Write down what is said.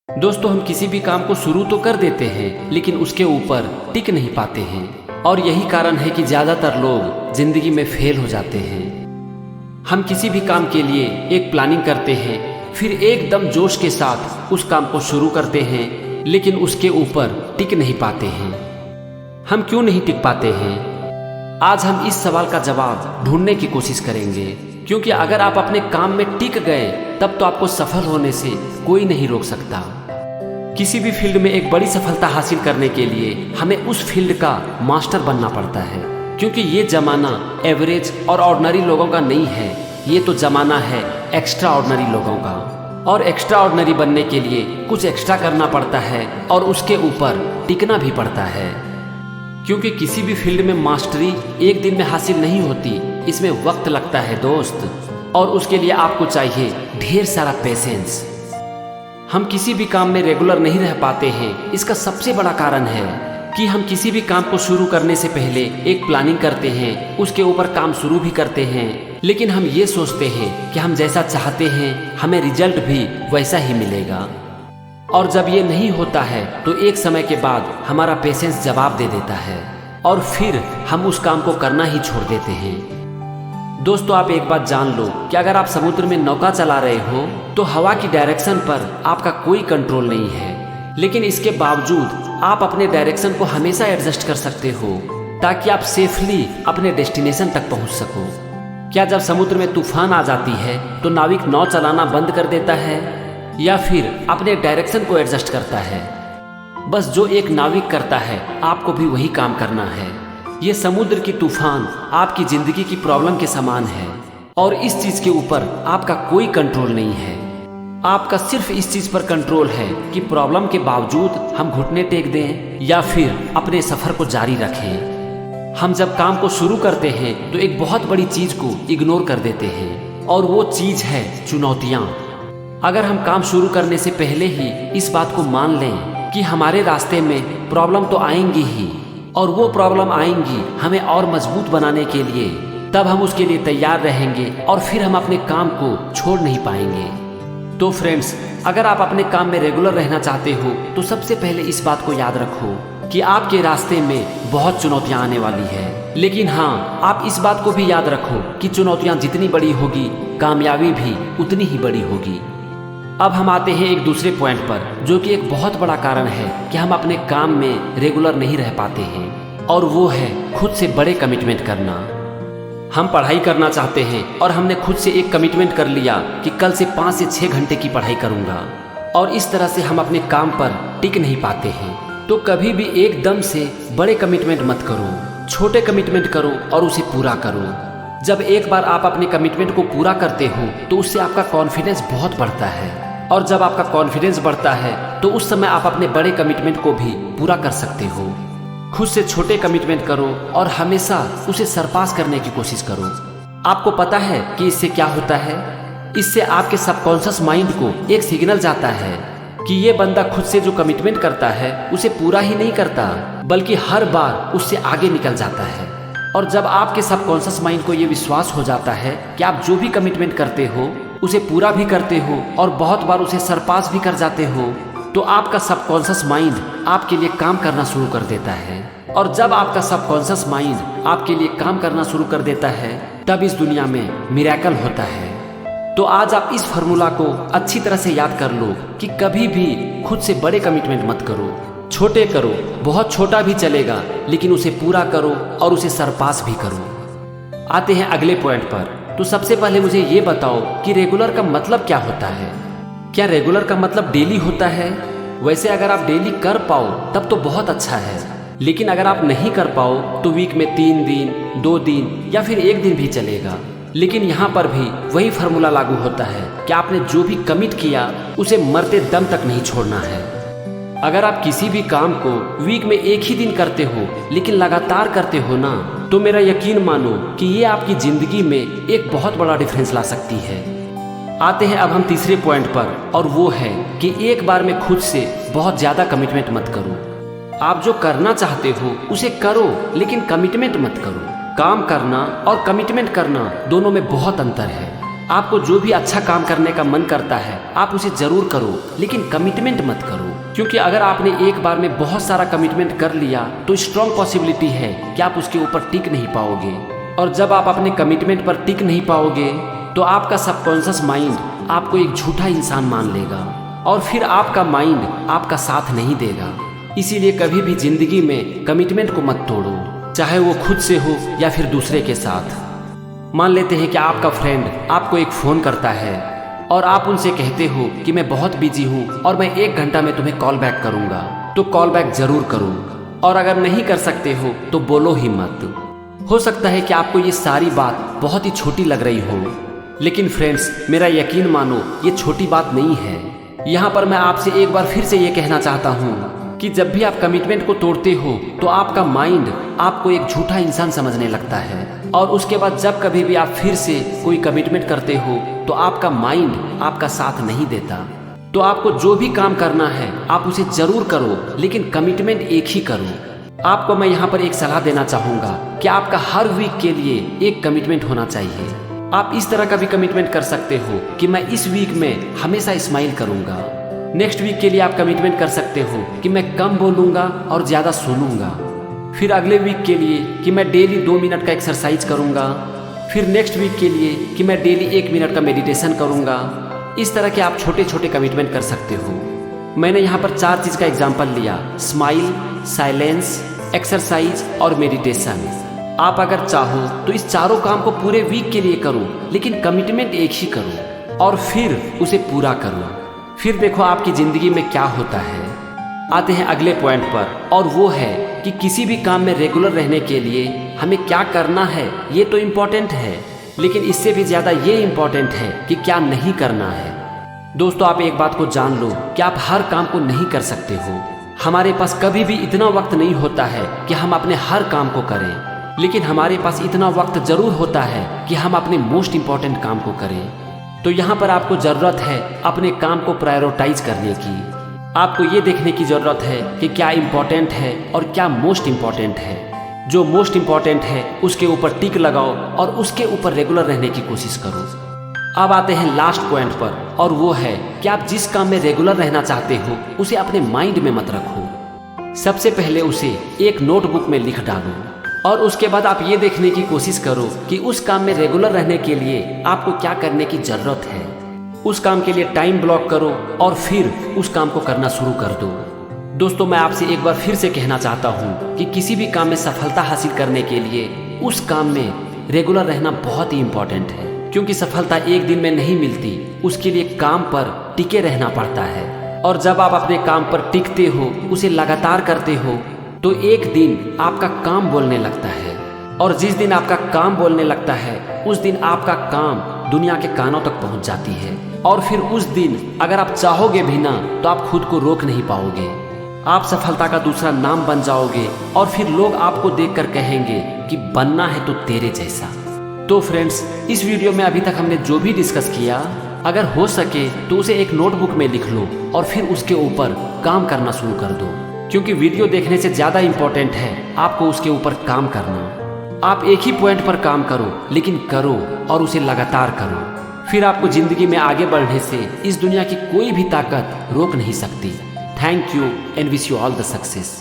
दोस्तों, हम किसी भी काम को शुरू तो कर देते हैं लेकिन उसके ऊपर टिक नहीं पाते हैं और यही कारण है कि ज़्यादातर लोग जिंदगी में फेल हो जाते हैं। हम किसी भी काम के लिए एक प्लानिंग करते हैं, फिर एकदम जोश के साथ उस काम को शुरू करते हैं लेकिन उसके ऊपर टिक नहीं पाते हैं। हम क्यों नहीं टिक पाते हैं? आज हम इस सवाल का जवाब ढूंढने की कोशिश करेंगे, क्योंकि अगर आप अपने काम में टिक गए तब तो आपको सफल होने से कोई नहीं रोक सकता। किसी भी फील्ड में एक बड़ी सफलता हासिल करने के लिए हमें उस फील्ड का मास्टर बनना पड़ता है, क्योंकि ये जमाना एवरेज और ऑर्डिनरी लोगों का नहीं है, ये तो जमाना है एक्स्ट्रा ऑर्डिनरी लोगों का। और एक्स्ट्रा ऑर्डिनरी बनने के लिए कुछ एक्स्ट्रा करना पड़ता है और उसके ऊपर टिकना भी पड़ता है, क्योंकि किसी भी फील्ड में मास्टरी एक दिन में हासिल नहीं होती, इसमें वक्त लगता है दोस्त, और उसके लिए आपको चाहिए ढेर सारा पेशेंस। हम किसी भी काम में रेगुलर नहीं रह पाते हैं, इसका सबसे बड़ा कारण है कि हम किसी भी काम को शुरू करने से पहले एक प्लानिंग करते हैं, उसके ऊपर काम शुरू भी करते हैं, लेकिन हम ये सोचते हैं कि हम जैसा चाहते हैं हमें रिजल्ट भी वैसा ही मिलेगा। और जब ये नहीं होता है तो एक समय के बाद हमारा पेशेंस जवाब दे देता है और फिर हम उस काम को करना ही छोड़ देते हैं। दोस्तों, आप एक बात जान लो कि अगर आप समुद्र में नौका चला रहे हो तो हवा की डायरेक्शन पर आपका कोई कंट्रोल नहीं है, लेकिन इसके बावजूद आप अपने डायरेक्शन को हमेशा एडजस्ट कर सकते हो ताकि आप सेफली अपने डेस्टिनेशन तक पहुंच सको। क्या जब समुद्र में तूफान आ जाती है तो नाविक नाव चलाना बंद कर देता है या फिर अपने डायरेक्शन को एडजस्ट करता है? बस जो एक नाविक करता है आपको भी वही काम करना है। ये समुद्र की तूफान आपकी जिंदगी की प्रॉब्लम के समान है और इस चीज के ऊपर आपका कोई कंट्रोल नहीं है। आपका सिर्फ इस चीज पर कंट्रोल है कि प्रॉब्लम के बावजूद हम घुटने टेक दें या फिर अपने सफर को जारी रखें। हम जब काम को शुरू करते हैं तो एक बहुत बड़ी चीज को इग्नोर कर देते हैं और वो चीज है चुनौतियां। अगर हम काम शुरू करने से पहले ही इस बात को मान लें कि हमारे रास्ते में प्रॉब्लम तो आएंगी ही और वो प्रॉब्लम आएंगी हमें और मजबूत बनाने के लिए, तब हम उसके लिए तैयार रहेंगे और फिर हम अपने काम को छोड़ नहीं पाएंगे। तो फ्रेंड्स, अगर आप अपने काम में रेगुलर रहना चाहते हो तो सबसे पहले इस बात को याद रखो कि आपके रास्ते में बहुत चुनौतियां आने वाली है, लेकिन हाँ, आप इस बात को भी याद रखो कि चुनौतियां जितनी बड़ी होगी कामयाबी भी उतनी ही बड़ी होगी। अब हम आते हैं एक दूसरे पॉइंट पर, जो कि एक बहुत बड़ा कारण है कि हम अपने काम में रेगुलर नहीं रह पाते हैं, और वो है खुद से बड़े कमिटमेंट करना। हम पढ़ाई करना चाहते हैं और हमने खुद से एक कमिटमेंट कर लिया कि कल से 5 से 6 घंटे की पढ़ाई करूंगा, और इस तरह से हम अपने काम पर टिक नहीं पाते हैं। तो कभी भी एकदम से बड़े कमिटमेंट मत करो, छोटे कमिटमेंट करो और उसे पूरा करो। जब एक बार आप अपने कमिटमेंट को पूरा करते हो तो उससे आपका कॉन्फिडेंस बहुत बढ़ता है, और जब आपका कॉन्फिडेंस बढ़ता है तो उस समय आप अपने बड़े कमिटमेंट को भी पूरा कर सकते हो। खुद से छोटे कमिटमेंट करो और हमेशा उसे सरपास करने की कोशिश करो। आपको पता है कि इससे क्या होता है? इससे आपके सबकॉन्शियस माइंड को एक सिग्नल जाता है कि ये बंदा खुद से जो कमिटमेंट करता है उसे पूरा ही नहीं करता, बल्कि हर बार उससे आगे निकल जाता है। और जब आपके सबकॉन्शियस माइंड को ये विश्वास हो जाता है कि आप जो भी कमिटमेंट करते हो उसे पूरा भी करते हो और बहुत बार उसे सरपास भी कर जाते हो, तो आपका सबकॉन्शियस माइंड आपके लिए काम करना शुरू कर देता है। और जब आपका सबकॉन्शियस माइंड आपके लिए काम करना शुरू कर देता है तब इस दुनिया में मिरेकल होता है। तो आज आप इस फॉर्मूला को अच्छी तरह से याद कर लो कि कभी भी खुद से बड़े कमिटमेंट मत करो, छोटे करो, बहुत छोटा भी चलेगा लेकिन उसे पूरा करो और उसे सरपास भी करो। आते हैं अगले पॉइंट पर। तो सबसे पहले मुझे ये बताओ कि रेगुलर का मतलब क्या होता है? क्या रेगुलर का मतलब डेली होता है? वैसे अगर आप डेली कर पाओ तब तो बहुत अच्छा है, लेकिन अगर आप नहीं कर पाओ तो वीक में 3 दिन, 2 दिन या फिर 1 दिन भी चलेगा। लेकिन यहाँ पर भी वही फार्मूला लागू होता है कि आपने जो भी कमिट किया उसे मरते दम तक नहीं छोड़ना है। अगर आप किसी भी काम को वीक में 1 ही दिन करते हो लेकिन लगातार करते हो ना, तो मेरा यकीन मानो कि ये आपकी जिंदगी में एक बहुत बड़ा डिफरेंस ला सकती है। आते हैं अब हम तीसरे पॉइंट पर, और वो है कि एक बार में खुद से बहुत ज्यादा कमिटमेंट मत करो। आप जो करना चाहते हो उसे करो लेकिन कमिटमेंट मत करो। काम करना और कमिटमेंट करना दोनों में बहुत अंतर है। आपको जो भी अच्छा काम करने का मन करता है आप उसे जरूर करो, लेकिन कमिटमेंट मत करो। क्योंकि अगर आपने एक बार में बहुत सारा कमिटमेंट कर लिया तो स्ट्रॉन्ग पॉसिबिलिटी है कि आप उसके ऊपर टिक नहीं पाओगे। और जब आप अपने कमिटमेंट पर टिक नहीं पाओगे तो आपका सबकॉन्शियस माइंड आपको एक झूठा इंसान मान लेगा और फिर आपका माइंड आपका साथ नहीं देगा। इसीलिए कभी भी जिंदगी में कमिटमेंट को मत तोड़ो, चाहे वो खुद से हो या फिर दूसरे के साथ। मान लेते हैं कि आपका फ्रेंड आपको एक फ़ोन करता है और आप उनसे कहते हो कि मैं बहुत बिजी हूँ और मैं 1 घंटा में तुम्हें कॉल बैक करूँगा, तो कॉल बैक ज़रूर करो। और अगर नहीं कर सकते हो तो बोलो ही मत। हो सकता है कि आपको ये सारी बात बहुत ही छोटी लग रही हो, लेकिन फ्रेंड्स मेरा यकीन मानो ये छोटी बात नहीं है। यहाँ पर मैं आपसे एक बार फिर से ये कहना चाहता हूँ कि जब भी आप कमिटमेंट को तोड़ते हो तो आपका माइंड आपको एक झूठा इंसान समझने लगता है, और उसके बाद जब कभी भी आप फिर से कोई कमिटमेंट करते हो तो आपका माइंड आपका साथ नहीं देता। तो आपको जो भी काम करना है आप उसे जरूर करो, लेकिन कमिटमेंट एक ही करो। आपको मैं यहाँ पर एक सलाह देना चाहूँगा कि आपका हर वीक के लिए एक कमिटमेंट होना चाहिए। आप इस तरह का भी कमिटमेंट कर सकते हो कि मैं इस वीक में हमेशा स्माइल करूँगा। नेक्स्ट वीक के लिए आप कमिटमेंट कर सकते हो कि मैं कम बोलूँगा और ज़्यादा सुनूंगा। फिर अगले वीक के लिए कि मैं डेली 2 मिनट का एक्सरसाइज करूँगा। फिर नेक्स्ट वीक के लिए कि मैं डेली 1 मिनट का मेडिटेशन करूँगा। इस तरह के आप छोटे छोटे कमिटमेंट कर सकते हो। मैंने यहाँ पर 4 चीज़ का एग्जाम्पल लिया: स्माइल, साइलेंस, एक्सरसाइज और मेडिटेशन। आप अगर चाहो तो इस चारों काम को पूरे वीक के लिए करो, लेकिन कमिटमेंट एक ही करो और फिर उसे पूरा करो। फिर देखो आपकी ज़िंदगी में क्या होता है। आते हैं अगले पॉइंट पर, और वो है कि किसी भी काम में रेगुलर रहने के लिए हमें क्या करना है ये तो इम्पोर्टेंट है, लेकिन इससे भी ज़्यादा ये इम्पोर्टेंट है कि क्या नहीं करना है। दोस्तों आप एक बात को जान लो कि आप हर काम को नहीं कर सकते हो। हमारे पास कभी भी इतना वक्त नहीं होता है कि हम अपने हर काम को करें, लेकिन हमारे पास इतना वक्त ज़रूर होता है कि हम अपने मोस्ट इम्पॉर्टेंट काम को करें। तो यहाँ पर आपको ज़रूरत है अपने काम को प्रायोरिटाइज करने की। आपको ये देखने की ज़रूरत है कि क्या इम्पोर्टेंट है और क्या मोस्ट इम्पॉर्टेंट है। जो मोस्ट इम्पॉर्टेंट है उसके ऊपर टिक लगाओ और उसके ऊपर रेगुलर रहने की कोशिश करो। अब आते हैं लास्ट पॉइंट पर, और वो है कि आप जिस काम में रेगुलर रहना चाहते हो उसे अपने माइंड में मत रखो। सबसे पहले उसे एक नोटबुक में लिख डालो और उसके बाद आप ये देखने की कोशिश करो कि उस काम में रेगुलर रहने के लिए आपको क्या करने की ज़रूरत है। उस काम के लिए टाइम ब्लॉक करो और फिर उस काम को करना शुरू कर दो। दोस्तों मैं आपसे एक बार फिर से कहना चाहता हूँ कि किसी भी काम में सफलता हासिल करने के लिए उस काम में रेगुलर रहना बहुत ही इम्पोर्टेंट है, क्योंकि सफलता एक दिन में नहीं मिलती, उसके लिए काम पर टिके रहना पड़ता है। और जब आप अपने काम पर टिकते हो, उसे लगातार करते हो, तो एक दिन आपका काम बोलने लगता है, और जिस दिन आपका काम बोलने लगता है उस दिन आपका काम दुनिया के कानों तक पहुंच जाती है। और फिर उस दिन अगर आप चाहोगे भी ना तो आप खुद को रोक नहीं पाओगे। आप सफलता का दूसरा नाम बन जाओगे और फिर लोग आपको देखकर कहेंगे कि बनना है तो तेरे जैसा। तो फ्रेंड्स इस वीडियो में अभी तक हमने जो भी डिस्कस किया, अगर हो सके तो उसे एक नोटबुक में लिख लो और फिर उसके ऊपर काम करना शुरू कर दो, क्योंकि वीडियो देखने से ज़्यादा इम्पोर्टेंट है आपको उसके ऊपर काम करना। आप एक ही पॉइंट पर काम करो, लेकिन करो और उसे लगातार करो। फिर आपको ज़िंदगी में आगे बढ़ने से इस दुनिया की कोई भी ताकत रोक नहीं सकती। Thank you and wish you all the success.